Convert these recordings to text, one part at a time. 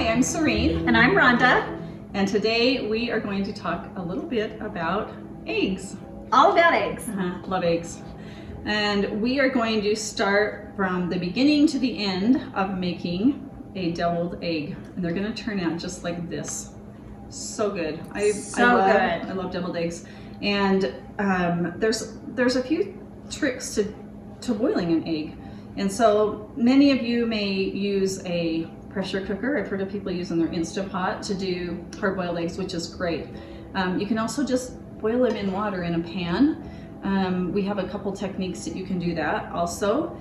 Hi, I'm Serene. And I'm Rhonda. And today we are going to talk a little bit about eggs. All about eggs. Love eggs. And we are going to start from the beginning to the end of making a deviled egg. And they're going to turn out just like this. So good. I love deviled eggs. And there's a few tricks to boiling an egg. And so many of you may use a pressure cooker. I've heard of people using their Instapot to do hard-boiled eggs, which is great. You can also just boil them in water in a pan. We have a couple techniques that you can do that also.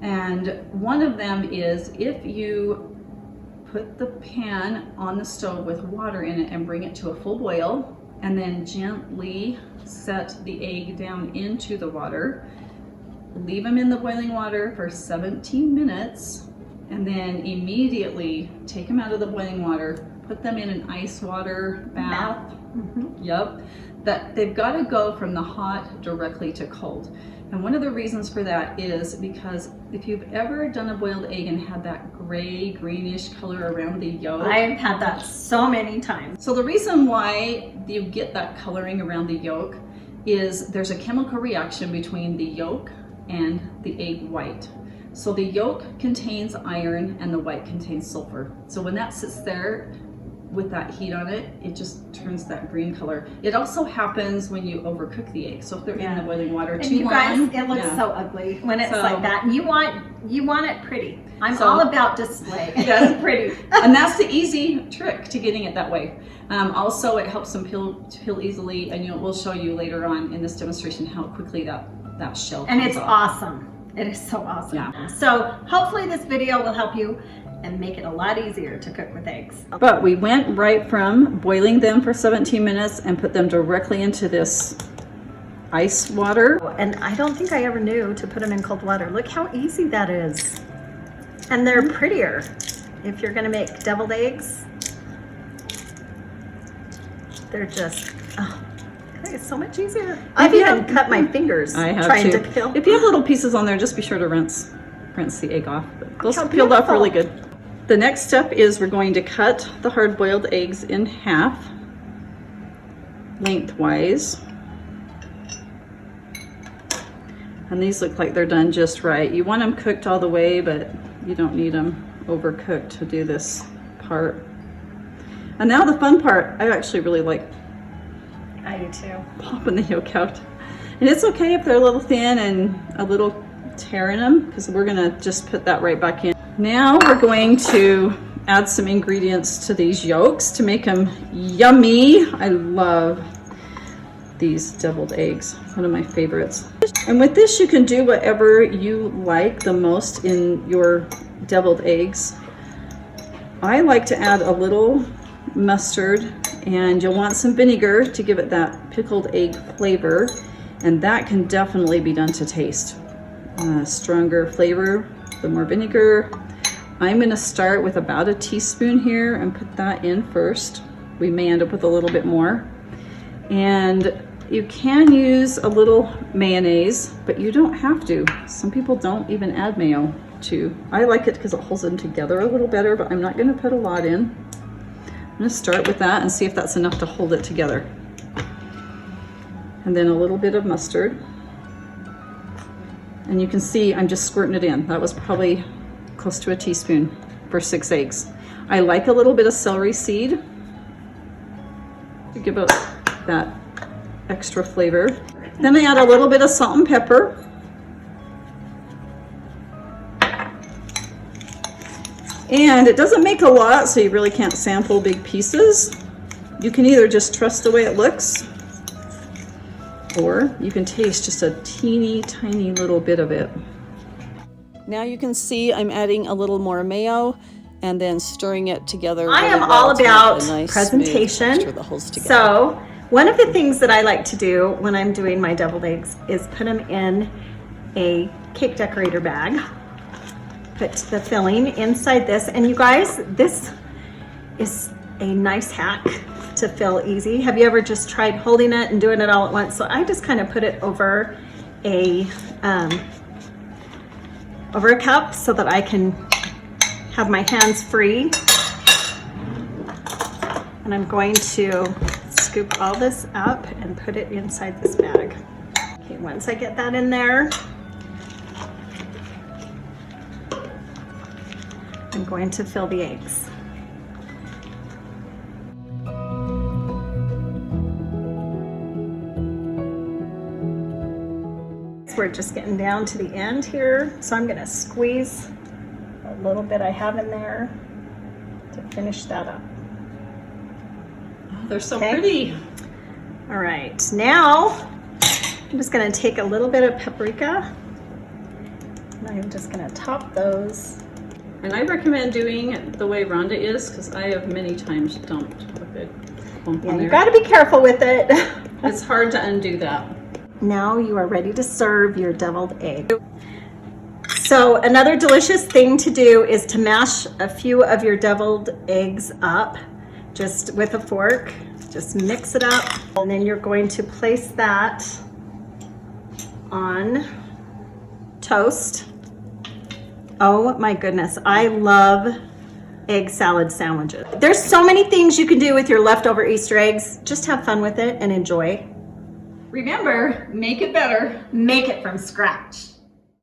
And one of them is if you put the pan on the stove with water in it and bring it to a full boil, and then gently set the egg down into the water. Leave them in the boiling water for 17 minutes, and then immediately take them out of the boiling water, put them in an ice water bath. Yep. That they've got to go from the hot directly to cold. And one of the reasons for that is because if you've ever done a boiled egg and had that gray, greenish color around the yolk. I've had that so many times. So the reason why you get that coloring around the yolk is there's a chemical reaction between the yolk and the egg white. So the yolk contains iron and the white contains sulfur. So when that sits there with that heat on it, it just turns that green color. It also happens when you overcook the egg. So if they're in the boiling water too long, it looks so ugly when it's like that. And you want it pretty. I'm all about display. Yes, pretty. And that's the easy trick to getting it that way. Also, it helps them peel easily, and we'll show you later on in this demonstration how quickly that shell comes And it's off. Awesome. It is so awesome. Yeah. So hopefully this video will help you and make it a lot easier to cook with eggs. But we went right from boiling them for 17 minutes and put them directly into this ice water. And I don't think I ever knew to put them in cold water. Look how easy that is. And they're prettier if you're gonna make deviled eggs. They're just, it's so much easier. I've even cut my fingers trying to peel. If you have little pieces on there, just be sure to rinse the egg off. But those peeled off really good. The next step is we're going to cut the hard-boiled eggs in half, lengthwise. And these look like they're done just right. You want them cooked all the way, but you don't need them overcooked to do this part. And now the fun part, I actually really like I do too. Popping the yolk out. And it's okay if they're a little thin and a little tear in them, because we're gonna just put that right back in. Now we're going to add some ingredients to these yolks to make them yummy. I love these deviled eggs, one of my favorites. And with this you can do whatever you like the most in your deviled eggs. I like to add a little mustard, and you'll want some vinegar to give it that pickled egg flavor, and that can definitely be done to taste. Stronger flavor, the more vinegar. I'm going to start with about a teaspoon here and put that in first. We may end up with a little bit more. And you can use a little mayonnaise, but you don't have to. Some people don't even add mayo to. I like it because it holds them together a little better, but I'm not going to put a lot in. I'm going to start with that and see if that's enough to hold it together. And then a little bit of mustard. And you can see I'm just squirting it in. That was probably close to a teaspoon for 6 eggs. I like a little bit of celery seed to give it that extra flavor. Then I add a little bit of salt and pepper. And it doesn't make a lot, so you really can't sample big pieces. You can either just trust the way it looks, or you can taste just a teeny tiny little bit of it. Now you can see I'm adding a little more mayo and then stirring it together. I am all about presentation. So one of the things that I like to do when I'm doing my deviled eggs is put them in a cake decorator bag. Put the filling inside this, and you guys, this is a nice hack to fill easy. Have you ever just tried holding it and doing it all at once? So I just kind of put it over a cup so that I can have my hands free And I'm going to scoop all this up and put it inside this bag. Okay, once I get that in there, I'm going to fill the eggs. So we're just getting down to the end here. So I'm gonna squeeze a little bit I have in there to finish that up. Oh, they're so pretty. All right, now I'm just gonna take a little bit of paprika and I'm just gonna top those. And I recommend doing it the way Rhonda is, because I have many times dumped a good clump Yeah, on there. you gotta be careful with it. It's hard to undo that. Now you are ready to serve your deviled egg. So another delicious thing to do is to mash a few of your deviled eggs up just with a fork. Just mix it up, and then you're going to place that on toast. Oh my goodness, I love egg salad sandwiches. There's so many things you can do with your leftover Easter eggs. Just have fun with it and enjoy. Remember, make it better. Make it from scratch.